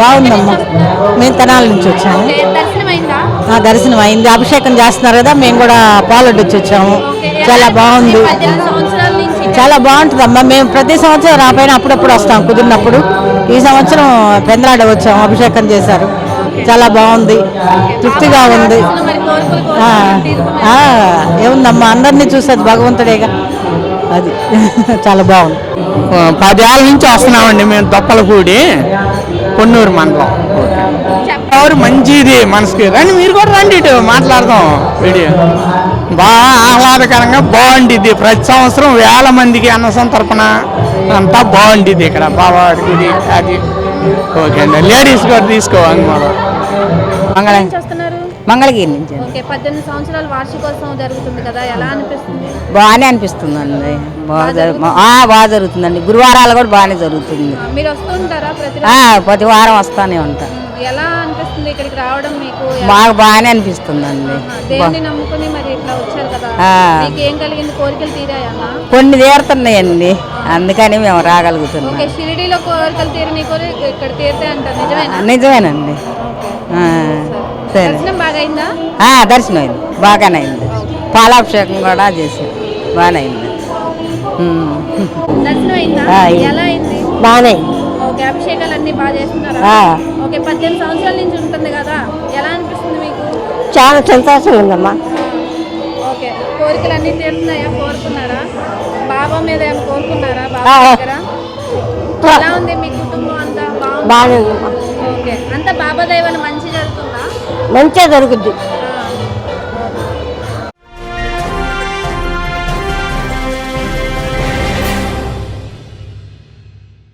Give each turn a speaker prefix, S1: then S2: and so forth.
S1: బాగుందమ్మా. మేము తెనాల నుంచి వచ్చాము. దర్శనం అయింది. అభిషేకం చేస్తున్నారు కదా, మేము కూడా పాలొడ్డు వచ్చి వచ్చాము. చాలా బాగుంది, చాలా బాగుంటుందమ్మా. మేము ప్రతి సంవత్సరం రాపోయినా అప్పుడప్పుడు వస్తాం కుదిరినప్పుడు. ఈ సంవత్సరం పెందలాడ వచ్చాము, అభిషేకం చేశారు. చాలా బాగుంది, తృప్తిగా ఉంది. ఏముందమ్మా, అందరినీ చూసేది భగవంతుడేగా, అది చాలా బాగుంది.
S2: 10 ఏళ్ళ నుంచి వస్తున్నామండి మేము. దొప్పలపూడి, పొన్నూరు మండలం. ఎవరు మంచిది మనసుకి రండి, మీరు కూడా రండి, ఇటు మాట్లాడదాం. వీడియో బాగా ఆహ్లాదకరంగా బాగుండిద్ది. ప్రతి సంవత్సరం వేల మందికి అన్న సంతర్పణ అంతా బాగుండిద్ది ఇక్కడ బాబావాడి గుడి. అది ఓకే అండి. లేడీస్ కూడా తీసుకోవాలి మనం.
S3: మంగళగిరి నుంచి.
S4: 18 సంవత్సరాల వార్షికోత్సవం జరుగుతుంది కదా, ఎలా అనిపిస్తుంది?
S3: బాగానే అనిపిస్తుందండి, బాగా జరుగుతుందండి. గురువారాలు కూడా బాగానే జరుగుతుంది.
S4: మీరు వస్తుంటారా?
S3: ప్రతి వారం వస్తానే ఉంటా.
S4: ఎలా అనిపిస్తుంది ఇక్కడికి రావడం మీకు?
S3: బాగానే అనిపిస్తుందండి.
S4: దేవుని నమ్ముకుని మరి ఇట్లా వచ్చారు కదా, మీకు ఏం కలిగింది? కోరికలు తీరాయన్నా?
S3: కొన్ని తీరుతున్నాయండి, అందుకని మేము రాగలుగుతున్నాం.
S4: షిరిడీలో కోరికలు తీరని ఇక్కడ తీరుతాయి అంటారు, నిజమేనా?
S3: నిజమేనండి. సరే,
S4: దర్శనం బాగా అయిందా?
S3: దర్శనం అయింది, బాగానే అయింది. పాలాభిషేకం కూడా చేసి బాగానే అయింది.
S4: దర్శనం అయిందా? ఎలా అయింది?
S3: బాగానే.
S4: ఓకే, అభిషేకాలు అన్ని బాగా చేస్తున్నారా? ఓకే, 18 సంవత్సరాల నుంచి ఉంటుంది కదా, ఎలా అనిపిస్తుంది మీకు?
S3: చాలా సంతోషంగా ఉందమ్మా.
S4: ఓకే, కోరికలు అన్ని తీరుతున్నాయా? కోరుకున్నారా? బాబా మీద ఏమైనా కోరుకున్నారా? బాబా దగ్గర ఎలా ఉంది మీ కుటుంబం అంతా?
S3: బాగానే ఉందమ్మా.
S4: ఓకే, అంతా బాబా దయ వల్ల మంచి జరుగుతుందా?
S3: మంచిగా జరుగుద్ది.